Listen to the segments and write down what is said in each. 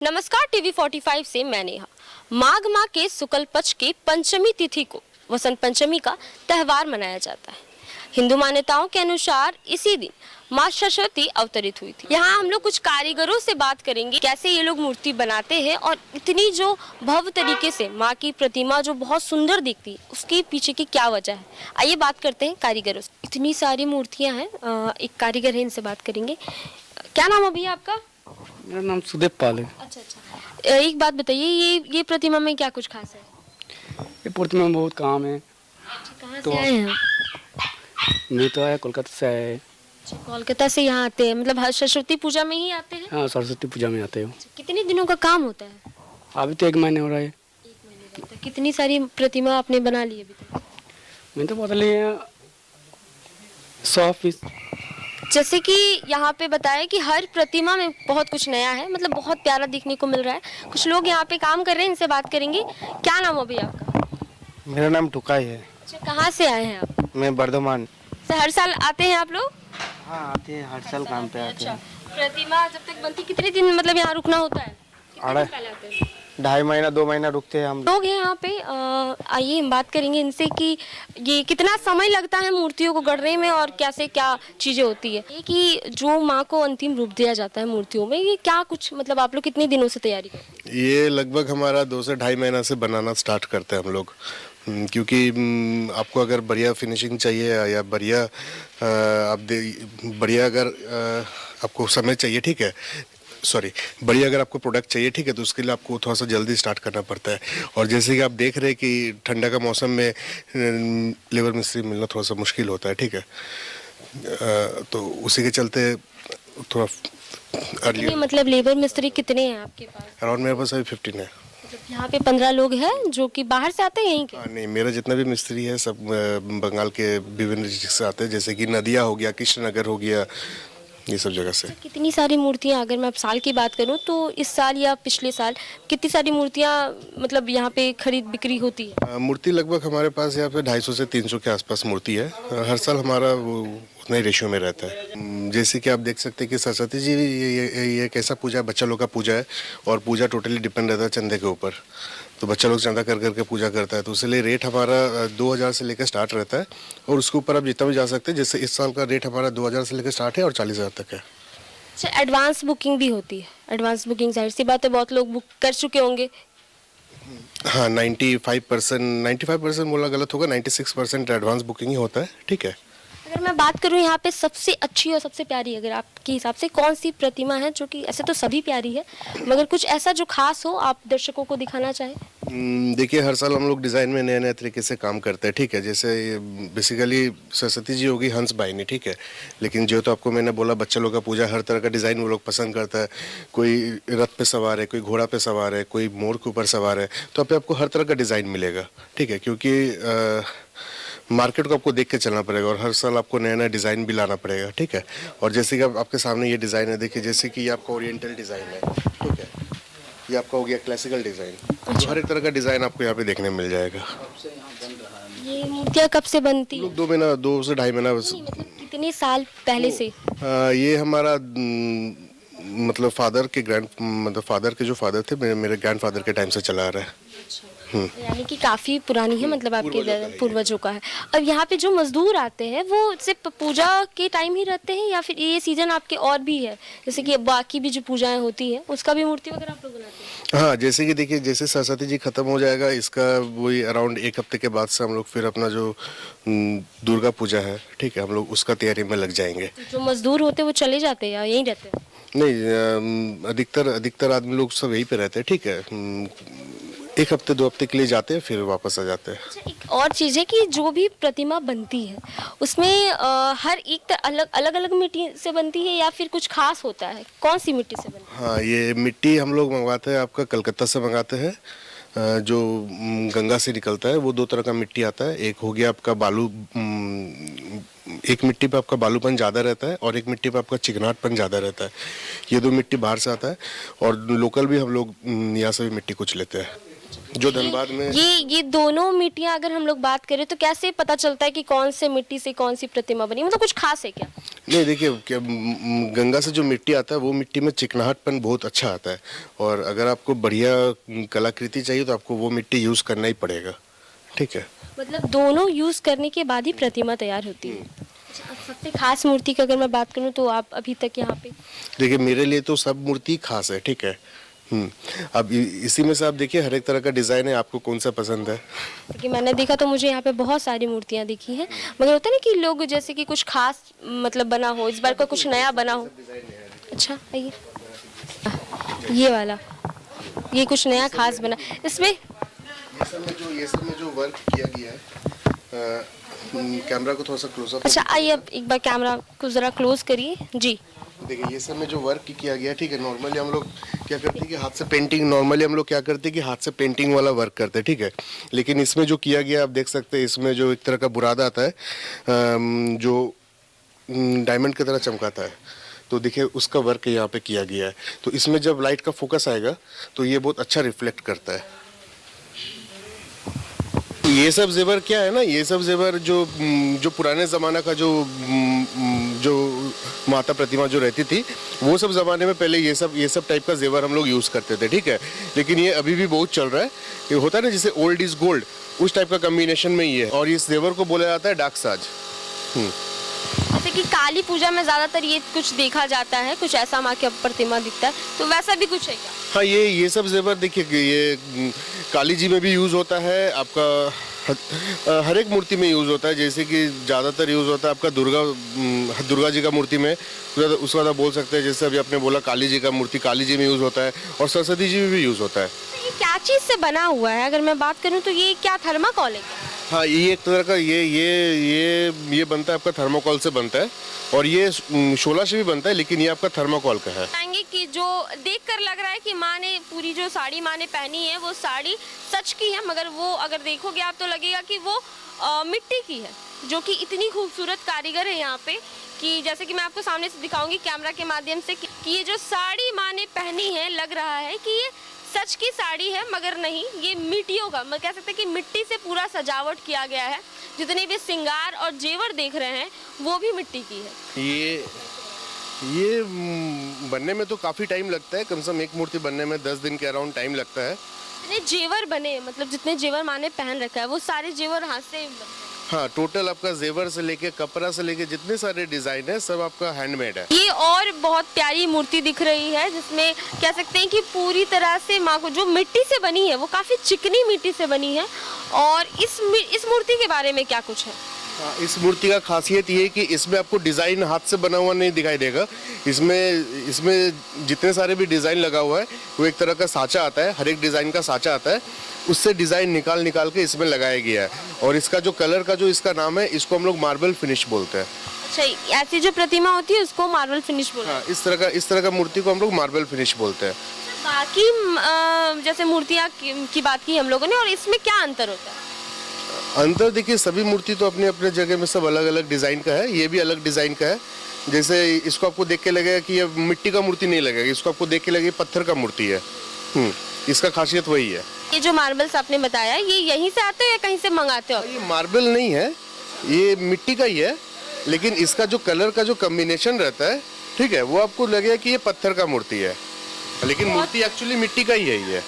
नमस्कार टीवी 45 से मैं नेहा। माघ माह के शुक्ल पक्ष की पंचमी तिथि को वसंत पंचमी का त्योहार मनाया जाता है। हिंदू मान्यताओं के अनुसार इसी दिन माँ सरस्वती अवतरित हुई थी। यहाँ हम लोग कुछ कारीगरों से बात करेंगे कैसे ये लोग मूर्ति बनाते हैं और इतनी जो भव्य तरीके से माँ की प्रतिमा जो बहुत सुंदर दिखती है उसके पीछे की क्या वजह है। आइए बात करते हैं कारीगरों से। इतनी सारी मूर्तियाँ हैं, एक कारीगर है, इनसे बात करेंगे। क्या नाम है भैया आपका? मेरा नाम सुदेव पाल है। अच्छा, एक बात बताइए, ये प्रतिमा में क्या कुछ खास है? ये प्रतिमा में बहुत काम है। कहाँ तो से आए हैं? मैं तो आया कोलकाता से आया है। अच्छा, कोलकाता से यहाँ आते हैं, मतलब हर सरस्वती पूजा में ही आते हैं? हाँ, सरस्वती पूजा में आते हो। कितने दिनों का काम होता है? अभी तो 1 महीने हो रहा है। 1 महीने तक कितनी सारी प्रतिमा आपने बना ली अभी तक? मैं तो बता लिया 100 पीस। जैसे कि यहाँ पे बताया कि हर प्रतिमा में बहुत कुछ नया है, मतलब बहुत प्यारा दिखने को मिल रहा है। कुछ लोग यहाँ पे काम कर रहे हैं, इनसे बात करेंगे। क्या नाम है भैया आपका? मेरा नाम टुकाई है। अच्छा, कहाँ से आए हैं आप? मैं बर्धमान। हर साल आते हैं आप लोग? हाँ, आते हैं, हर साल काम पे आते हैं। प्रतिमा जब तक बनती कितने दिन मतलब यहाँ रुकना होता है? कितने दिन पहले आते हैं? 2.5 महीना 2 महीना रुकते हैं हम लोग हैं यहाँ पे। आइए हम बात करेंगे इनसे कि ये कितना समय लगता है मूर्तियों को गढ़ने में और कैसे क्या चीजें होती है। ये कि जो माँ को अंतिम रूप दिया जाता है मूर्तियों में, ये क्या कुछ मतलब आप लोग कितने दिनों से तैयारी करते हैं? ये लगभग हमारा 2 से 2.5 महीना से बनाना स्टार्ट करते हैं हम लोग। क्योंकि आपको अगर बढ़िया फिनिशिंग चाहिए या बढ़िया बढ़िया अगर आपको समय चाहिए, ठीक है, बढ़िया अगर आपको प्रोडक्ट चाहिए, ठीक है, तो उसके लिए आपको थोड़ा सा जल्दी स्टार्ट करना पड़ता है। और जैसे कि आप देख रहे हैं कि ठंडा का मौसम में लेबर मिस्त्री मिलना थोड़ा सा मुश्किल होता है, ठीक है, तो उसी के चलते थोड़ा अर्ली। मतलब लेबर मिस्त्री कितने हैं आपके पास? अराउंड मेरे पास अभी 15 है। मतलब यहाँ पे 15 लोग हैं जो कि बाहर से आते हैं यहीं के? नहीं, मेरा जितना भी मिस्त्री है सब बंगाल के विभिन्न डिस्ट्रिक्ट से आते हैं, जैसे कि नदिया हो गया, कृष्णनगर हो गया, ये सब जगह से। कितनी सारी मूर्तियाँ, अगर मैं साल की बात करूँ तो इस साल या पिछले साल कितनी सारी मूर्तियाँ मतलब यहाँ पे खरीद बिक्री होती है? मूर्ति लगभग हमारे पास यहाँ पे 250 से 300 के आसपास मूर्ति है। हर साल हमारा वो उतना ही रेशियो में रहता है। जैसे कि आप देख सकते हैं कि सरस्वती जी ये एक ऐसा पूजा है, बच्चा लोग का पूजा है, और पूजा टोटली डिपेंड रहता है चंदे के ऊपर। तो बच्चा लोग चंदा कर करके पूजा करता है, तो इसलिए रेट हमारा 2000 से लेकर स्टार्ट रहता है, और उसके ऊपर आप जितना भी जा सकते हैं। जैसे इस साल का रेट हमारा 2000 से लेकर स्टार्ट है और 40,000 तक है। अच्छा, एडवांस बुकिंग भी होती है? एडवांस बुकिंग जाहिर सी बात है बहुत लोग बुक कर चुके होंगे। हाँ, 95% बोला गलत होगा, 96% एडवांस बुकिंग ही होता है, ठीक है। अगर मैं बात करूँ यहाँ पे सबसे अच्छी और सबसे प्यारी, अगर आपके हिसाब से कौन सी प्रतिमा है जो कि, ऐसे तो सभी प्यारी है, मगर कुछ ऐसा जो खास हो आप दर्शकों को दिखाना चाहें? देखिए, हर साल हम लोग डिज़ाइन में नए नए तरीके से काम करते हैं, ठीक है। जैसे बेसिकली सरस्वती जी होगी हंस बाहिनी, ठीक है, लेकिन जो तो आपको मैंने बोला बच्चा लोग का पूजा, हर तरह का डिज़ाइन वो लोग पसंद करता है। कोई रथ पे सवार है, कोई घोड़ा पे सवार है, कोई मोर के ऊपर सवार है, तो आपको हर तरह का डिज़ाइन मिलेगा, ठीक है, क्योंकि मार्केट को आपको देख के चलना पड़ेगा और हर साल आपको नया नया डिज़ाइन भी लाना पड़ेगा, ठीक है। और जैसे कि आपके सामने ये डिज़ाइन है, देखिए, जैसे कि ये आपका ओरिएंटल डिज़ाइन है, ठीक है, ये आपका हो गया क्लासिकल डिज़ाइन। तो हर एक तरह का डिज़ाइन आपको यहाँ पे देखने मिल जाएगा। ये मूर्तियाँ कब से बनती है? 2 से 2.5 महीना बस। मतलब कितने साल पहले से? ये हमारा मतलब फादर के जो फादर थे, मेरे ग्रैंडफादर के टाइम से चला आ रहा है। यानी कि काफी पुरानी है, मतलब आपके पूर्वजों का है। अब यहाँ पे जो मजदूर आते हैं वो सिर्फ पूजा के टाइम ही रहते हैं या फिर ये सीजन आपके और भी है, जैसे कि बाकी भी जो पूजाएं होती है उसका भी मूर्ति वगैरह आप लोग बनाते हैं? हाँ, जैसे कि देखिए, जैसे सरस्वती जी खत्म हो जाएगा, इसका वही अराउंड 1 हफ्ते के बाद से हम लोग फिर अपना जो दुर्गा पूजा है, ठीक है, हम लोग उसका तैयारी में लग जाएंगे। जो मजदूर होते हैं वो चले जाते हैं या यहीं रहते हैं? नहीं, अधिकतर आदमी लोग सब यहीं पे रहते हैं, ठीक है। 1 हफ्ते 2 हफ्ते के लिए जाते हैं, फिर वापस आ जाते हैं। अच्छा, एक और चीज़ है कि जो भी प्रतिमा बनती है उसमें हर एक अलग अलग मिट्टी से बनती है या फिर कुछ खास होता है? कौन सी मिट्टी से बनती है? हाँ, ये मिट्टी हम लोग मंगवाते हैं, आपका कलकत्ता से मंगाते हैं। जो गंगा से निकलता है, वो 2 तरह का मिट्टी आता है। एक हो गया आपका बालू, एक मिट्टी पे आपका बालूपन ज़्यादा रहता है और एक मिट्टी पे आपका चिकनाटपन ज़्यादा रहता है। ये 2 मिट्टी बाहर से आता है और लोकल भी हम लोग यहाँ से भी मिट्टी कुछ लेते हैं। जो धनबाद में ये दोनों मिट्टियां अगर हम लोग बात करें तो कैसे पता चलता है कि कौन से मिट्टी से कौन सी प्रतिमा बनी, मतलब कुछ खास है क्या? नहीं, देखिए क्या गंगा से जो मिट्टी आता है वो मिट्टी में चिकनाहटपन बहुत अच्छा आता है, और अगर आपको बढ़िया कलाकृति चाहिए तो आपको वो मिट्टी यूज़ करना ही पड़ेगा, ठीक है। मतलब दोनों यूज करने के बाद ही प्रतिमा तैयार होती है। अच्छा, अब सबसे खास मूर्ति की अगर मैं बात करूं तो आप अभी तक यहाँ पे देखिए मेरे लिए तो सब मूर्ति खास है, ठीक है। अब इसी में से आप देखिए हर एक तरह का डिज़ाइन है, आपको कौन सा पसंद है। क्योंकि मैंने देखा तो मुझे यहाँ पे बहुत सारी मूर्तियाँ दिखी हैं, मगर होता है ना कि लोग जैसे कि कुछ खास मतलब बना हो, इस बार का कुछ नया बना हो। अच्छा, आइए ये वाला, ये कुछ नया खास बना इसमें। ये सब में जो वर्क किया गया है, कैमरा को थोड़ा सा क्लोजअप। अच्छा, आइए अब एक बार कैमरा को ज़रा क्लोज करिए जी। देखिए ये सब में जो वर्क किया गया, ठीक है। नॉर्मली हम लोग क्या करते हैं कि हाथ से पेंटिंग, नॉर्मली हम लोग क्या करते हैं कि हाथ से पेंटिंग वाला वर्क करते हैं, ठीक है। लेकिन इसमें जो किया गया आप देख सकते हैं, इसमें जो एक तरह का बुरादा आता है जो डायमंड की तरह चमकाता है, तो देखिए उसका वर्क यहाँ पे किया गया है। तो इसमें जब लाइट का फोकस आएगा तो ये बहुत अच्छा रिफ्लेक्ट करता है। ये सब जेवर क्या है ना, ये सब जेवर जो पुराने ज़माना का जो माता प्रतिमा जो रहती थी, वो सब ज़माने में पहले ये सब टाइप का जेवर हम लोग यूज़ करते थे, ठीक है। लेकिन ये अभी भी बहुत चल रहा है। ये होता है ना जैसे ओल्ड इज़ गोल्ड, उस टाइप का कम्बिनेशन में ये है, और इस जेवर को बोला जाता है डाक साज। जैसे कि काली पूजा में ज़्यादातर ये कुछ देखा जाता है, कुछ ऐसा माँ की प्रतिमा दिखता है, तो वैसा भी कुछ है क्या? हाँ, ये सब जेवर देखिए ये काली जी में भी यूज़ होता है, आपका हर एक मूर्ति में यूज़ होता है। जैसे कि ज़्यादातर यूज़ होता है आपका दुर्गा जी का मूर्ति में, उसके बाद आप बोल सकते हैं जैसे अभी आपने बोला काली जी का मूर्ति काली जी में यूज़ होता है, और सरस्वती जी में भी यूज़ होता है। ये क्या चीज़ से बना हुआ है अगर मैं बात करूँ तो ये क्या थर्माकोल है क्या? हाँ, ये एक तरह का ये बनता है आपका थर्माकोल से बनता है, और ये शोला से भी बनता है, लेकिन ये आपका थर्माकोल का है। बताएंगे कि जो देखकर लग रहा है कि माँ ने पूरी जो साड़ी माँ ने पहनी है वो साड़ी सच की है, मगर वो अगर देखोगे आप तो लगेगा कि वो मिट्टी की है, जो कि इतनी खूबसूरत कारीगर है यहाँ पे कि जैसे कि मैं आपको सामने से दिखाऊंगी कैमरा के माध्यम से कि ये जो साड़ी माँ ने पहनी है लग रहा है कि ये सच की साड़ी है, मगर नहीं, ये मिट्टियों का, मैं कह सकते हैं कि मिट्टी से पूरा सजावट किया गया है। जितने भी श्रृंगार और जेवर देख रहे हैं वो भी मिट्टी की है। ये बनने में तो काफ़ी टाइम लगता है, कम से कम एक मूर्ति बनने में 10 दिन के अराउंड टाइम लगता है। जितने जेवर बने, मतलब जितने जेवर माँ ने पहन रखा है वो सारे जेवर हाथ से हाँ, टोटल आपका जेवर से लेके कपड़ा से लेके जितने सारे डिजाइन है सब आपका हैंडमेड है। ये और बहुत प्यारी मूर्ति दिख रही है जिसमें कह सकते हैं कि पूरी तरह से माँ को जो मिट्टी से बनी है वो काफी चिकनी मिट्टी से बनी है। और इस मूर्ति के बारे में क्या कुछ है? हाँ, इस मूर्ति का खासियत ये है कि इसमें आपको डिज़ाइन हाथ से बना हुआ नहीं दिखाई देगा। इसमें जितने सारे भी डिज़ाइन लगा हुआ है वो एक तरह का साँचा आता है, हर एक डिज़ाइन का साँचा आता है, उससे डिज़ाइन निकाल के इसमें लगाया गया है। और इसका जो कलर का जो इसका नाम है, इसको हम लोग मार्बल फिनिश बोलते हैं। अच्छा, ऐसी जो प्रतिमा होती है उसको मार्बल फिनिश बोलते हैं? हाँ, इस तरह का मूर्ति को हम लोग मार्बल फिनिश बोलते हैं। बाकी जैसे मूर्तियाँ की बात की हम लोगों ने, और इसमें क्या अंतर होता है? अंतर देखिए, सभी मूर्ति तो अपने अपने जगह में सब अलग अलग डिज़ाइन का है। ये भी अलग डिज़ाइन का है। जैसे इसको आपको देख के लगेगा कि ये मिट्टी का मूर्ति नहीं लगेगा, इसको आपको देख के लगेगा पत्थर का मूर्ति है। इसका खासियत वही है। ये जो मार्बल्स आपने बताया ये यहीं से आते हो या कहीं से मंगाते हो? ये मार्बल नहीं है, ये मिट्टी का ही है, लेकिन इसका जो कलर का जो कॉम्बिनेशन रहता है, ठीक है, वो आपको लगेगा कि ये पत्थर का मूर्ति है, लेकिन मूर्ति एक्चुअली मिट्टी का ही है। ये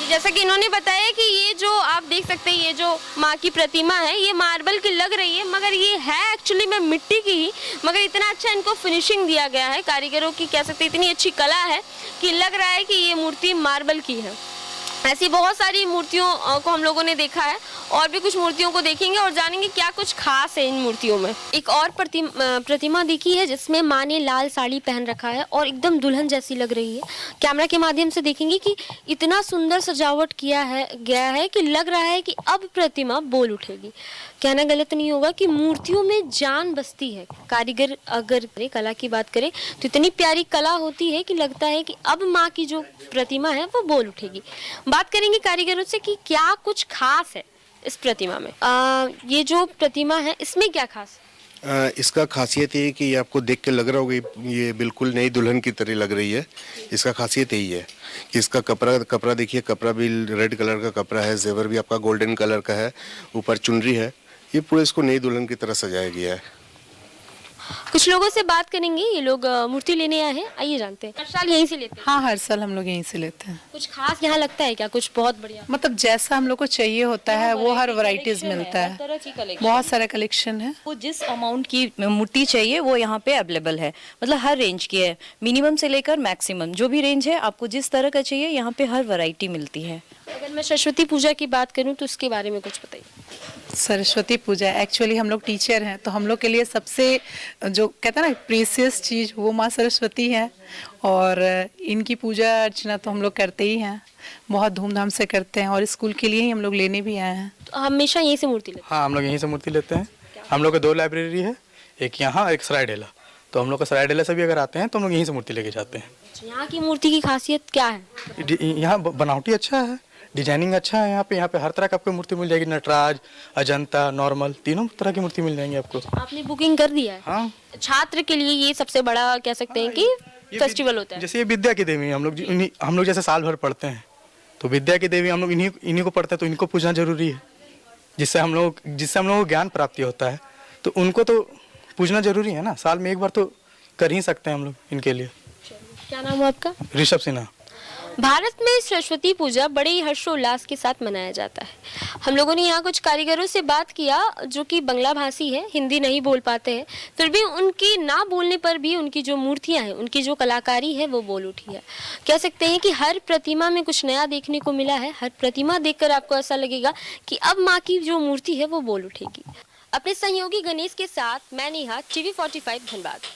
जैसा कि इन्होंने बताया कि ये जो आप देख सकते हैं ये जो माँ की प्रतिमा है ये मार्बल की लग रही है, मगर ये है एक्चुअली में मिट्टी की ही। मगर इतना अच्छा इनको फिनिशिंग दिया गया है, कारीगरों की कह सकते हैं इतनी अच्छी कला है कि लग रहा है कि ये मूर्ति मार्बल की है। ऐसी बहुत सारी मूर्तियों को हम लोगों ने देखा है, और भी कुछ मूर्तियों को देखेंगे और जानेंगे क्या कुछ खास है इन मूर्तियों में। एक और प्रतिमा देखी है जिसमें माँ ने लाल साड़ी पहन रखा है और एकदम दुल्हन जैसी लग रही है। कैमरा के माध्यम से देखेंगे कि इतना सुंदर सजावट गया है कि लग रहा है कि अब प्रतिमा बोल उठेगी। कहना गलत नहीं होगा कि मूर्तियों में जान बसती है। कारीगर अगर कला की बात करें तो इतनी प्यारी कला होती है कि लगता है कि अब माँ की जो प्रतिमा है वो बोल उठेगी। बात करेंगे कारीगरों से कि क्या कुछ खास है इस प्रतिमा में। ये जो प्रतिमा है इसमें क्या खास है? इसका खासियत ये है कि ये आपको देख के लग रहा होगा ये बिल्कुल नई दुल्हन की तरह लग रही है। इसका खासियत यही है कि इसका कपड़ा देखिए, कपड़ा भी रेड कलर का कपड़ा है, जेवर भी आपका गोल्डन कलर का है, ऊपर चुनरी है। ये पूरे इसको नई दुल्हन की तरह सजाया गया है। कुछ लोगों से बात करेंगे, ये लोग मूर्ति लेने आए हैं, आइए जानते हैं। हर साल यहीं से लेते हैं? हाँ, हर साल हम लोग यहीं से लेते हैं। कुछ खास यहाँ लगता है क्या, कुछ बहुत बढ़िया? मतलब जैसा हम लोग को चाहिए होता है वो हर वैरायटीज collection मिलता है, है, हर तरह की collection बहुत सारा कलेक्शन है। वो जिस अमाउंट की मूर्ति चाहिए वो यहाँ पे अवेलेबल है, मतलब हर रेंज की है, मिनिमम से लेकर मैक्सिमम जो भी रेंज है आपको जिस तरह का चाहिए यहाँ पे हर वैरायटी मिलती है। अगर मैं सरस्वती पूजा की बात करूं तो उसके बारे में कुछ बताइए। सरस्वती पूजा एक्चुअली हम लोग टीचर हैं तो हम लोग के लिए सबसे जो कहते हैं ना प्रीसियस चीज़ वो माँ सरस्वती है, और इनकी पूजा अर्चना तो हम लोग करते ही हैं, बहुत धूमधाम से करते हैं, और स्कूल के लिए ही हम लोग लेने भी आए हैं। तो हमेशा यहीं से मूर्ति लेते हाँ, हम लोग यहीं से मूर्ति लेते हैं। हम लोग का 2 लाइब्रेरी है, एक यहाँ एक सरायडेला। तो हम लोग का सरायडेला से भी अगर आते हैं तो हम लोग यहीं से मूर्ति लेके जाते हैं। हैं। यहाँ की मूर्ति की खासियत क्या है? यहाँ बनावटी अच्छा है, डिजाइनिंग अच्छा है। यहाँ पे हर तरह का आपको मूर्ति मिल जाएगी, नटराज, अजंता, नॉर्मल, तीनों तरह की मूर्ति मिल जाएंगी आपको। आपने बुकिंग कर दिया है? हाँ, छात्र के लिए ये सबसे बड़ा कह सकते हैं कि ये फेस्टिवल होता है। जैसे ये विद्या की देवी हम लोग जैसे साल भर पढ़ते हैं तो विद्या की देवी हम लोग इन्हीं को पढ़ते हैं, तो इनको पूजना जरूरी है, जिससे हम लोग को ज्ञान प्राप्ति होता है। तो उनको तो पूजना जरूरी है ना, साल में एक बार तो कर ही सकते हैं हम लोग इनके लिए। क्या नाम है आपका? ऋषभ सिन्हा। भारत में सरस्वती पूजा बड़े ही हर्षोल्लास के साथ मनाया जाता है। हम लोगों ने यहाँ कुछ कारीगरों से बात किया जो कि बंगला भाषी है, हिंदी नहीं बोल पाते हैं, फिर भी उनकी ना बोलने पर भी उनकी जो मूर्तियाँ हैं, उनकी जो कलाकारी है वो बोल उठी है। कह सकते हैं कि हर प्रतिमा में कुछ नया देखने को मिला है। हर प्रतिमा देखकर आपको ऐसा लगेगा कि अब माँ की जो मूर्ति है वो बोल उठेगी। अपने सहयोगी गणेश के साथ मैं नेहा, TV45 धनबाद।